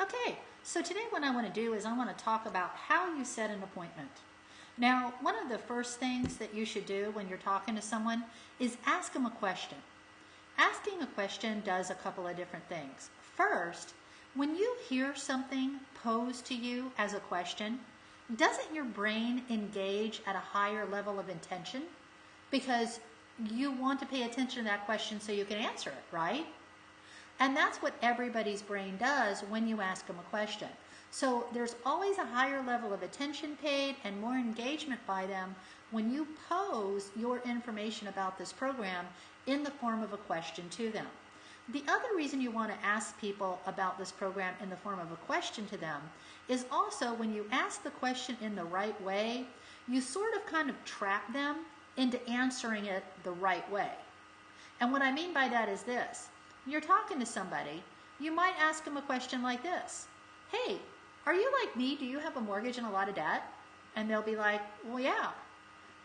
Okay, so today what I want to do is I want to talk about how you set an appointment. Now, one of the first things that you should do when you're talking to someone is ask them a question. Asking a question does a couple of different things. First, when you hear something posed to you as a question, doesn't your brain engage at a higher level of intention? Because you want to pay attention to that question so you can answer it, right? And that's what everybody's brain does when you ask them a question. So there's always a higher level of attention paid and more engagement by them when you pose your information about this program in the form of a question to them. The other reason you want to ask people about this program in the form of a question to them is also when you ask the question in the right way, you sort of kind of trap them into answering it the right way. And what I mean by that is this. You're talking to somebody, you might ask them a question like this. Hey, are you like me? Do you have a mortgage and a lot of debt? And they'll be like, well, yeah.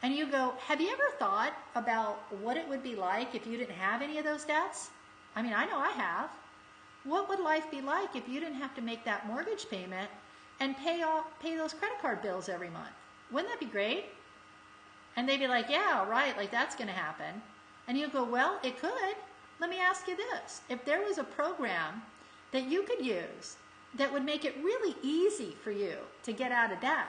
And you go, have you ever thought about what it would be like if you didn't have any of those debts? I mean, I know I have. What would life be like if you didn't have to make that mortgage payment and pay those credit card bills every month? Wouldn't that be great? And they'd be like, yeah, right, like that's going to happen. And you go, well, it could. Let me ask you this. If there was a program that you could use that would make it really easy for you to get out of debt,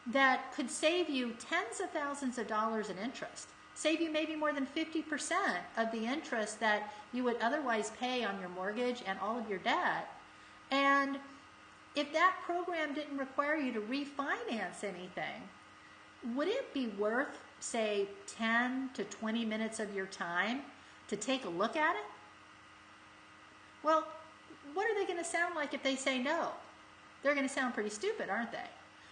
that could save you tens of thousands of dollars in interest, save you maybe more than 50% of the interest that you would otherwise pay on your mortgage and all of your debt, and if that program didn't require you to refinance anything, would it be worth, say, 10 to 20 minutes of your time to take a look at it? Well, what are they going to sound like if they say no? They're going to sound pretty stupid, aren't they?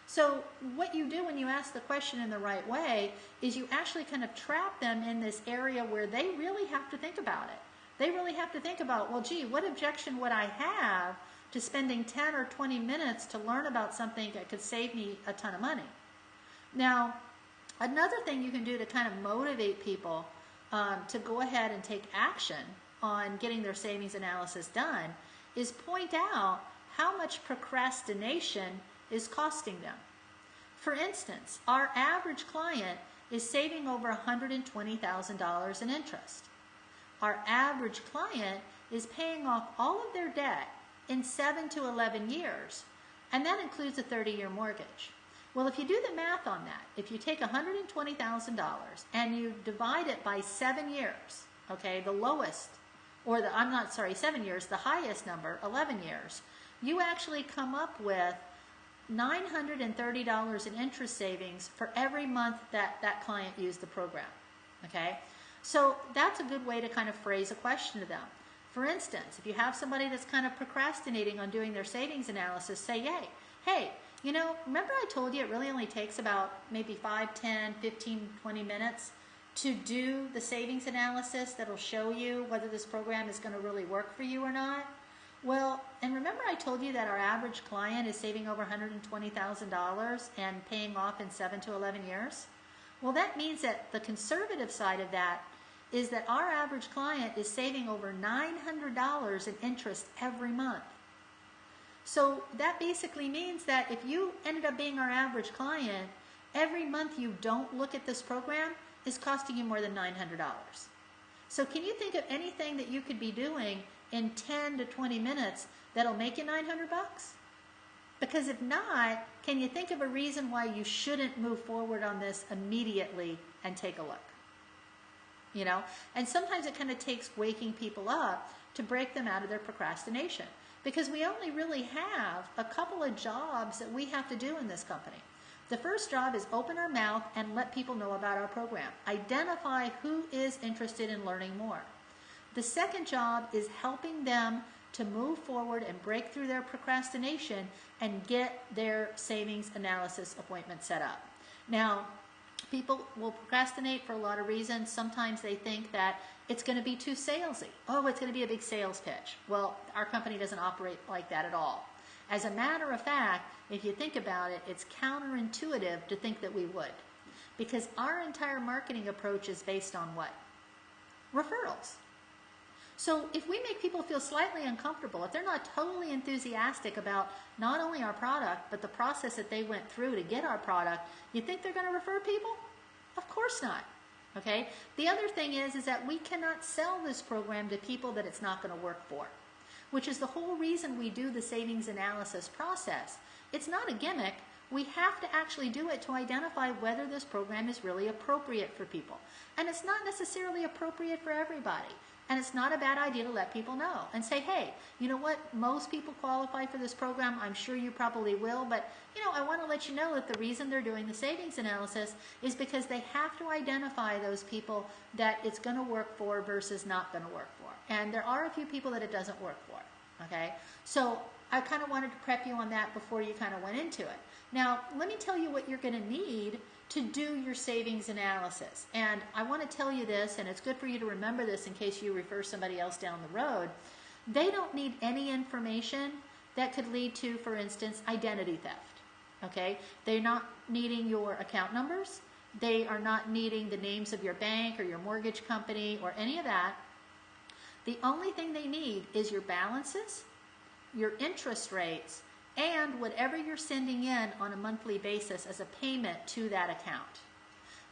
So what you do when you ask the question in the right way is you actually kind of trap them in this area where they really have to think about it. They really have to think about, well, gee, what objection would I have to spending 10 or 20 minutes to learn about something that could save me a ton of money? Now, another thing you can do to kind of motivate people to go ahead and take action on getting their savings analysis done is point out how much procrastination is costing them. For instance, our average client is saving over $120,000 in interest. Our average client is paying off all of their debt in 7 to 11 years, and that includes a 30-year mortgage. Well, if you do the math on that, if you take $120,000 and you divide it by 7 years, okay, the lowest, or 7 years, the highest number, 11 years, you actually come up with $930 in interest savings for every month that that client used the program, okay? So that's a good way to kind of phrase a question to them. For instance, if you have somebody that's kind of procrastinating on doing their savings analysis, say, hey, you know, remember I told you it really only takes about maybe 5, 10, 15, 20 minutes to do the savings analysis that'll show you whether this program is going to really work for you or not? Well, and remember I told you that our average client is saving over $120,000 and paying off in 7 to 11 years? Well, that means that the conservative side of that is that our average client is saving over $900 in interest every month. So that basically means that if you ended up being our average client, every month you don't look at this program is costing you more than $900. So can you think of anything that you could be doing in 10 to 20 minutes that'll make you $900? Because if not, can you think of a reason why you shouldn't move forward on this immediately and take a look? You know, and sometimes it kind of takes waking people up to break them out of their procrastination, because we only really have a couple of jobs that we have to do in this company. The first job is open our mouth and let people know about our program. Identify who is interested in learning more. The second job is helping them to move forward and break through their procrastination and get their savings analysis appointment set up. Now, people will procrastinate for a lot of reasons. Sometimes they think that it's going to be too salesy. Oh, it's going to be a big sales pitch. Well, our company doesn't operate like that at all. As a matter of fact, if you think about it, it's counterintuitive to think that we would. Because our entire marketing approach is based on what? Referrals. So if we make people feel slightly uncomfortable, if they're not totally enthusiastic about not only our product, but the process that they went through to get our product, you think they're going to refer people? Of course not. Okay? The other thing is that we cannot sell this program to people that it's not going to work for, which is the whole reason we do the savings analysis process. It's not a gimmick. We have to actually do it to identify whether this program is really appropriate for people. And it's not necessarily appropriate for everybody. And it's not a bad idea to let people know and say, hey, you know what? Most people qualify for this program. I'm sure you probably will. But, you know, I want to let you know that the reason they're doing the savings analysis is because they have to identify those people that it's going to work for versus not going to work for. And there are a few people that it doesn't work for. Okay? So I kind of wanted to prep you on that before you kind of went into it. Now, let me tell you what you're going to need to do your savings analysis. And I want to tell you this, and it's good for you to remember this in case you refer somebody else down the road. They don't need any information that could lead to, for instance, identity theft. Okay? They're not needing your account numbers. They are not needing the names of your bank or your mortgage company or any of that. The only thing they need is your balances, your interest rates, and whatever you're sending in on a monthly basis as a payment to that account.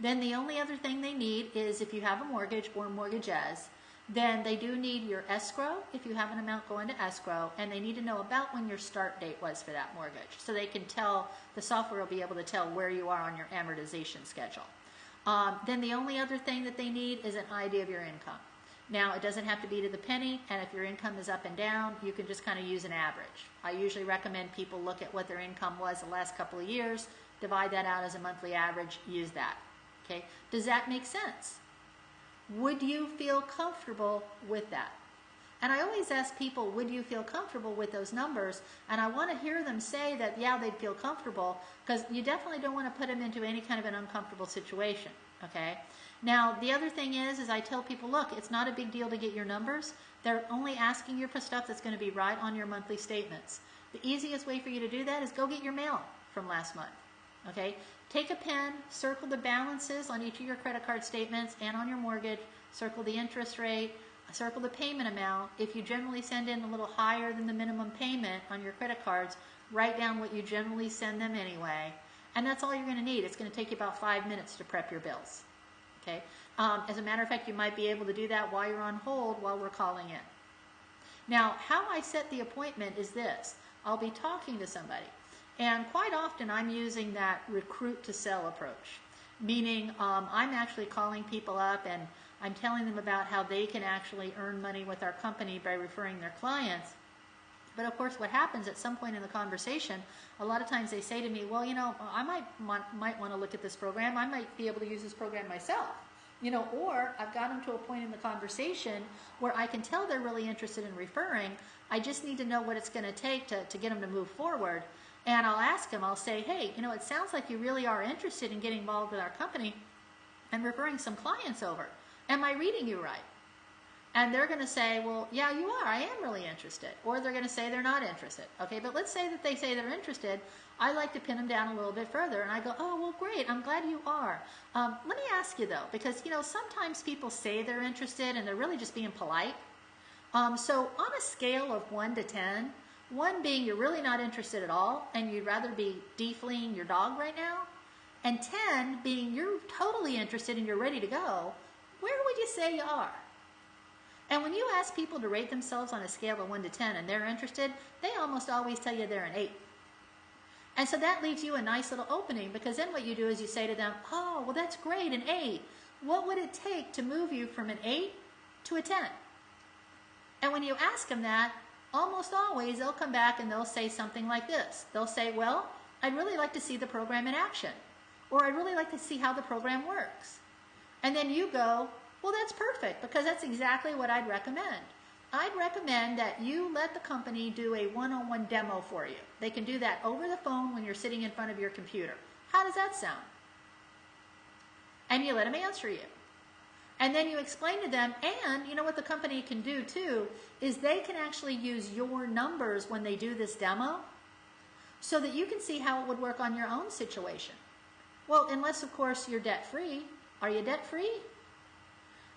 Then the only other thing they need is if you have a mortgage or mortgages, then they do need your escrow if you have an amount going to escrow, and they need to know about when your start date was for that mortgage. So they can tell, the software will be able to tell where you are on your amortization schedule. Then the only other thing that they need is an idea of your income. Now, it doesn't have to be to the penny, and if your income is up and down, you can just kind of use an average. I usually recommend people look at what their income was the last couple of years, divide that out as a monthly average, use that. Okay? Does that make sense? Would you feel comfortable with that? And I always ask people, would you feel comfortable with those numbers? And I want to hear them say that, yeah, they'd feel comfortable, because you definitely don't want to put them into any kind of an uncomfortable situation. Okay? Now, the other thing is I tell people, look, it's not a big deal to get your numbers. They're only asking you for stuff that's going to be right on your monthly statements. The easiest way for you to do that is go get your mail from last month. Okay? Take a pen, circle the balances on each of your credit card statements and on your mortgage, circle the interest rate, circle the payment amount. If you generally send in a little higher than the minimum payment on your credit cards, write down what you generally send them anyway. And that's all you're going to need. It's going to take you about 5 minutes to prep your bills. Okay? As a matter of fact, you might be able to do that while you're on hold while we're calling in. Now, how I set the appointment is this. I'll be talking to somebody, and quite often I'm using that recruit to sell approach, meaning I'm actually calling people up and I'm telling them about how they can actually earn money with our company by referring their clients. But of course, what happens at some point in the conversation, a lot of times they say to me, well, you know, I might want to look at this program. I might be able to use this program myself. You know, or I've got them to a point in the conversation where I can tell they're really interested in referring. I just need to know what it's going to take to get them to move forward. And I'll ask them, I'll say, hey, you know, it sounds like you really are interested in getting involved with our company and referring some clients over. Am I reading you right? And they're going to say, well, yeah, you are. I am really interested. Or they're going to say they're not interested. Okay, but let's say that they say they're interested. I like to pin them down a little bit further. And I go, oh, well, great. I'm glad you are. Let me ask you, though, because, you know, sometimes people say they're interested and they're really just being polite. So on a scale of 1 to 10, 1 being you're really not interested at all and you'd rather be defleeing your dog right now, and 10 being you're totally interested and you're ready to go, where would you say you are? And when you ask people to rate themselves on a scale of 1 to 10 and they're interested, they almost always tell you they're an 8. And so that leaves you a nice little opening, because then what you do is you say to them, oh, well, that's great, an 8. What would it take to move you from an 8 to a 10? And when you ask them that, almost always they'll come back and they'll say something like this. They'll say, well, I'd really like to see the program in action, or I'd really like to see how the program works. And then you go, well, that's perfect, because that's exactly what I'd recommend. I'd recommend that you let the company do a one-on-one demo for you. They can do that over the phone when you're sitting in front of your computer. How does that sound? And you let them answer you. And then you explain to them, and you know what the company can do too, is they can actually use your numbers when they do this demo so that you can see how it would work on your own situation. Well, unless, of course, you're debt-free. Are you debt-free?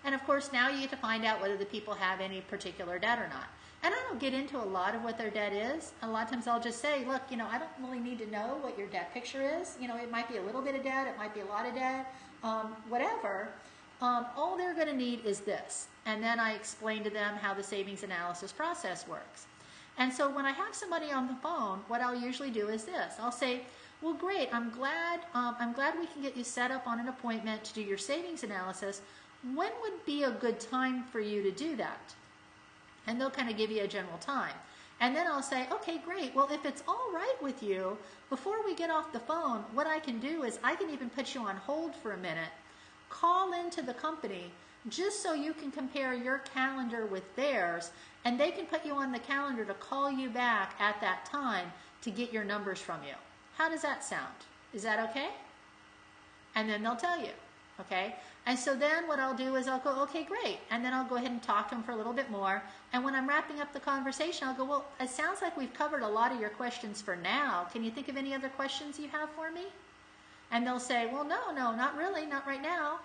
And of course, now you get to find out whether the people have any particular debt or not. And I don't get into a lot of what their debt is. A lot of times I'll just say, look, I don't really need to know what your debt picture is. It might be a little bit of debt, it might be a lot of debt, whatever. All they're going to need is this. And then I explain to them how the savings analysis process works. And so when I have somebody on the phone, what I'll usually do is this. I'll say, well, great, I'm glad we can get you set up on an appointment to do your savings analysis. When would be a good time for you to do that? And they'll kind of give you a general time. And then I'll say, okay, great. Well, if it's all right with you, before we get off the phone, what I can do is I can even put you on hold for a minute, call into the company, just so you can compare your calendar with theirs, and they can put you on the calendar to call you back at that time to get your numbers from you. How does that sound? Is that okay? And then they'll tell you, okay? And so then what I'll do is I'll go, okay, great. And then I'll go ahead and talk to them for a little bit more. And when I'm wrapping up the conversation, I'll go, well, it sounds like we've covered a lot of your questions for now. Can you think of any other questions you have for me? And they'll say, well, no, not really, not right now.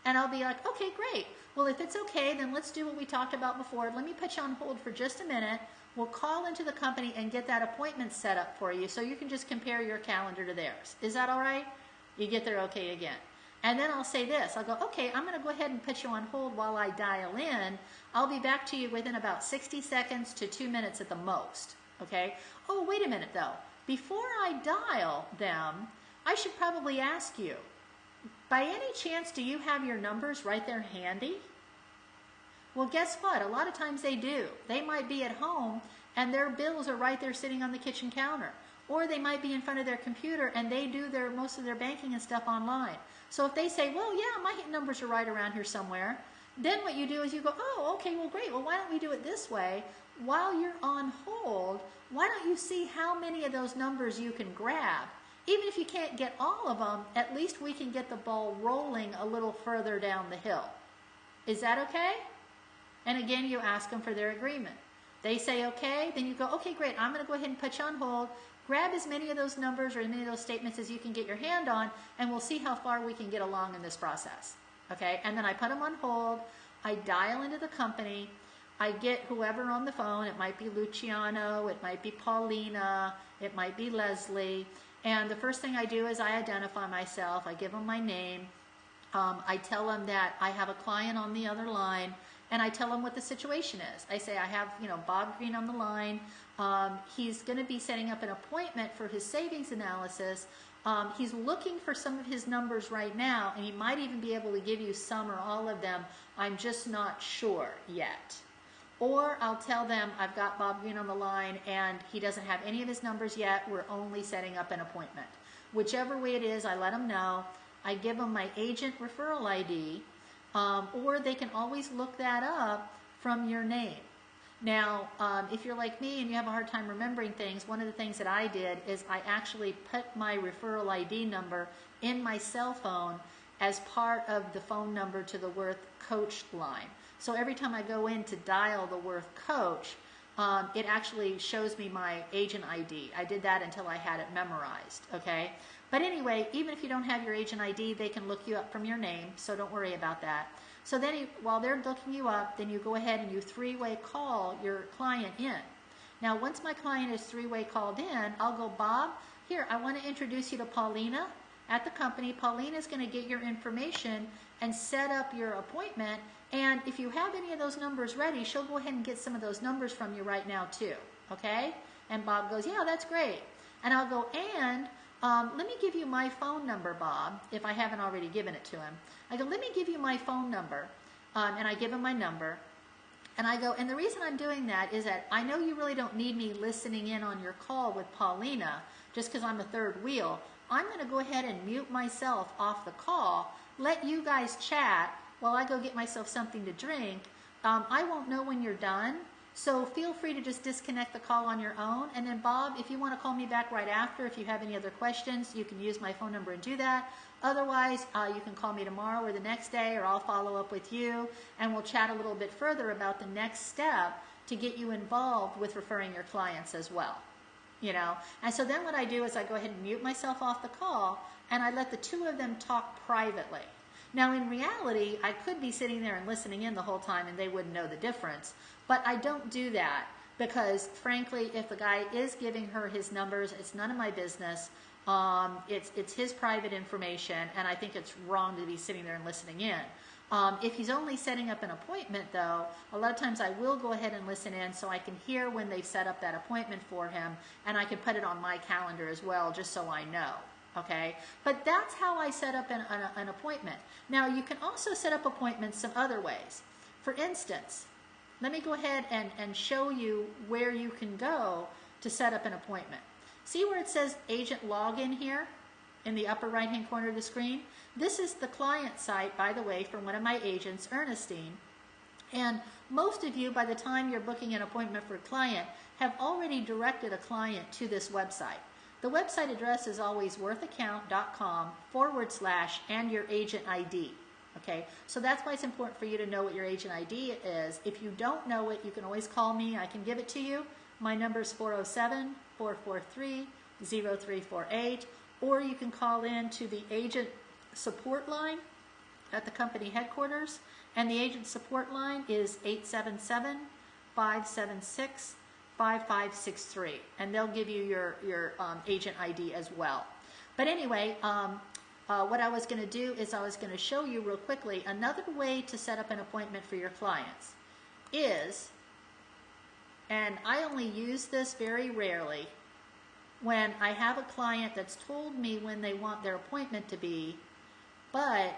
And I'll be like, okay, great. Well, if it's okay, then let's do what we talked about before. Let me put you on hold for just a minute. We'll call into the company and get that appointment set up for you so you can just compare your calendar to theirs. Is that all right? You get there okay again. And then I'll say this. I'll go, okay, I'm going to go ahead and put you on hold while I dial in. I'll be back to you within about 60 seconds to 2 minutes at the most. Okay? Oh, wait a minute, though. Before I dial them, I should probably ask you, by any chance, do you have your numbers right there handy? Well, guess what? A lot of times they do. They might be at home and their bills are right there sitting on the kitchen counter. Or they might be in front of their computer and they do most of their banking and stuff online. So if they say, well, yeah, my numbers are right around here somewhere, then what you do is you go, oh, okay, well, great. Well, why don't we do it this way? While you're on hold, why don't you see how many of those numbers you can grab? Even if you can't get all of them, at least we can get the ball rolling a little further down the hill. Is that okay? And again, you ask them for their agreement. They say okay, then you go, okay, great, I'm going to go ahead and put you on hold. Grab as many of those numbers or as many of those statements as you can get your hand on, and we'll see how far we can get along in this process. Okay, and then I put them on hold. I dial into the company. I get whoever on the phone. It might be Luciano, it might be Paulina, it might be Leslie. And the first thing I do is I identify myself. I give them my name. I tell them that I have a client on the other line, and I tell them what the situation is. I say I have, Bob Green on the line. He's going to be setting up an appointment for his savings analysis. He's looking for some of his numbers right now, and he might even be able to give you some or all of them. I'm just not sure yet. Or I'll tell them I've got Bob Green on the line and he doesn't have any of his numbers yet. We're only setting up an appointment. Whichever way it is, I let them know. I give them my agent referral ID, or they can always look that up from your name. Now, if you're like me and you have a hard time remembering things, one of the things that I did is I actually put my referral ID number in my cell phone as part of the phone number to the Worth Coach line. So every time I go in to dial the Worth Coach, it actually shows me my agent ID. I did that until I had it memorized, okay? But anyway, even if you don't have your agent ID, they can look you up from your name, so don't worry about that. So then while they're looking you up, then you go ahead and you three-way call your client in. Now, once my client is three-way called in, I'll go, Bob, here, I want to introduce you to Paulina at the company. Paulina's going to get your information and set up your appointment. And if you have any of those numbers ready, she'll go ahead and get some of those numbers from you right now too, okay? And Bob goes, yeah, that's great. And I'll go, and let me give you my phone number, Bob, if I haven't already given it to him. I go, let me give you my phone number, and I give him my number. And I go, and the reason I'm doing that is that I know you really don't need me listening in on your call with Paulina just because I'm a third wheel. I'm going to go ahead and mute myself off the call, let you guys chat while I go get myself something to drink. I won't know when you're done, so feel free to just disconnect the call on your own. And then Bob, if you want to call me back right after, if you have any other questions, you can use my phone number and do that. Otherwise, you can call me tomorrow or the next day, or I'll follow up with you, and we'll chat a little bit further about the next step to get you involved with referring your clients as well. And so then what I do is I go ahead and mute myself off the call, and I let the two of them talk privately. Now in reality, I could be sitting there and listening in the whole time and they wouldn't know the difference, but I don't do that because frankly, if the guy is giving her his numbers, it's none of my business. It's his private information, and I think it's wrong to be sitting there and listening in. If he's only setting up an appointment though, a lot of times I will go ahead and listen in so I can hear when they've set up that appointment for him, and I can put it on my calendar as well just so I know. Okay, but that's how I set up an appointment. Now you can also set up appointments some other ways. For instance, let me go ahead and show you where you can go to set up an appointment. See where it says agent login here in the upper right hand corner of the screen? This is the client site, by the way, for one of my agents, Ernestine. And most of you, by the time you're booking an appointment for a client, have already directed a client to this website. The website address is always worthaccount.com/ and your agent ID. Okay, so that's why it's important for you to know what your agent ID is. If you don't know it, you can always call me. I can give it to you. My number is 407-443-0348, or you can call in to the agent support line at the company headquarters, and the agent support line is 877-576-5563, and they'll give you your agent ID as well. But anyway, what I was going to do is I was going to show you real quickly another way to set up an appointment for your clients is, and I only use this very rarely, when I have a client that's told me when they want their appointment to be, but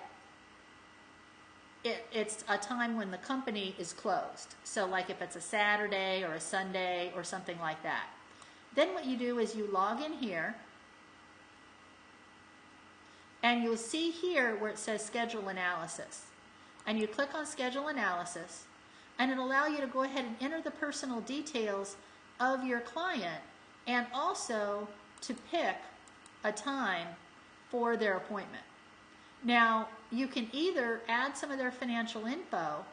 it's a time when the company is closed. So like if it's a Saturday or a Sunday or something like that. Then what you do is you log in here, and you'll see here where it says schedule analysis. And you click on schedule analysis, and it'll allow you to go ahead and enter the personal details of your client and also to pick a time for their appointment. Now, you can either add some of their financial info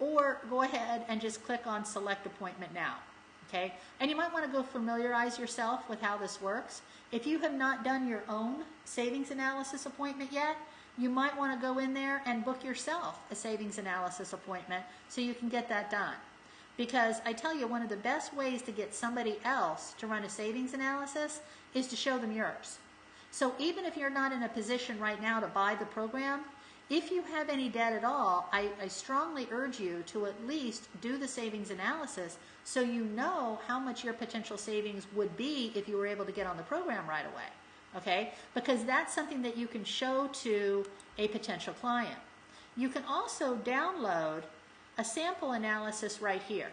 or go ahead and just click on select appointment now. Okay? And you might want to go familiarize yourself with how this works. If you have not done your own savings analysis appointment yet, you might want to go in there and book yourself a savings analysis appointment so you can get that done. Because I tell you, one of the best ways to get somebody else to run a savings analysis is to show them yours. So even if you're not in a position right now to buy the program, if you have any debt at all, I strongly urge you to at least do the savings analysis so you know how much your potential savings would be if you were able to get on the program right away. Okay? Because that's something that you can show to a potential client. You can also download a sample analysis right here.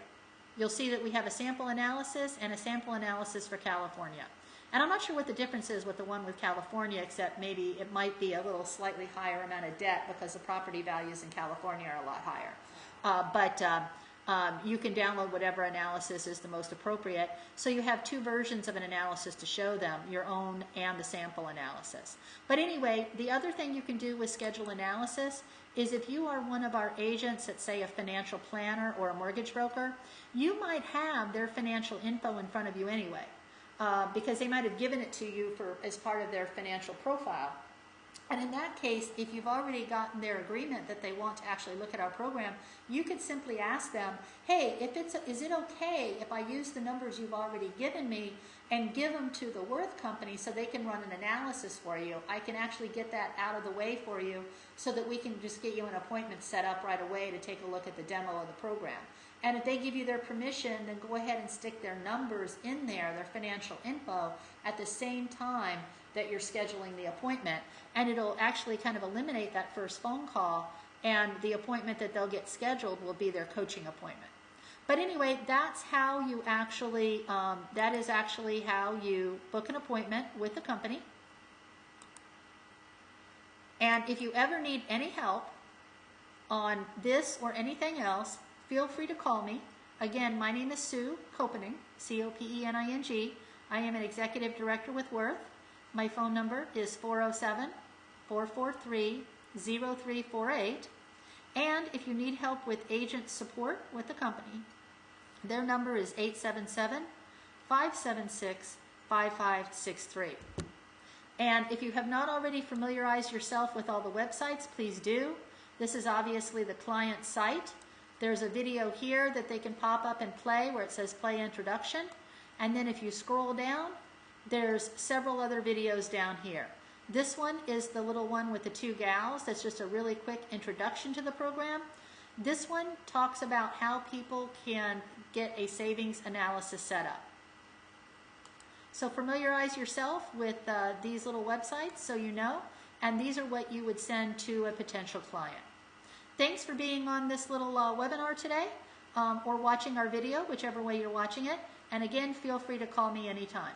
You'll see that we have a sample analysis and a sample analysis for California. And I'm not sure what the difference is with the one with California, except maybe it might be a little slightly higher amount of debt because the property values in California are a lot higher. You can download whatever analysis is the most appropriate. So you have two versions of an analysis to show them, your own and the sample analysis. But anyway, the other thing you can do with schedule analysis is if you are one of our agents at, say, a financial planner or a mortgage broker, you might have their financial info in front of you anyway. Because they might have given it to you as part of their financial profile. And in that case, if you've already gotten their agreement that they want to actually look at our program, you could simply ask them, hey, is it okay if I use the numbers you've already given me and give them to the Worth Company so they can run an analysis for you? I can actually get that out of the way for you so that we can just get you an appointment set up right away to take a look at the demo of the program. And if they give you their permission, then go ahead and stick their numbers in there, their financial info, at the same time that you're scheduling the appointment. And it'll actually kind of eliminate that first phone call, and the appointment that they'll get scheduled will be their coaching appointment. But anyway, that's how you actually, that is actually how you book an appointment with the company. And if you ever need any help on this or anything else, feel free to call me. Again, my name is Sue Copening, C-O-P-E-N-I-N-G. I am an executive director with Worth. My phone number is 407-443-0348. And if you need help with agent support with the company, their number is 877-576-5563. And if you have not already familiarized yourself with all the websites, please do. This is obviously the client site. There's a video here that they can pop up and play where it says play introduction. And then if you scroll down, there's several other videos down here. This one is the little one with the two gals. That's just a really quick introduction to the program. This one talks about how people can get a savings analysis set up. So familiarize yourself with these little websites so you know, and these are what you would send to a potential client. Thanks for being on this little webinar today, or watching our video, whichever way you're watching it. And again, feel free to call me anytime.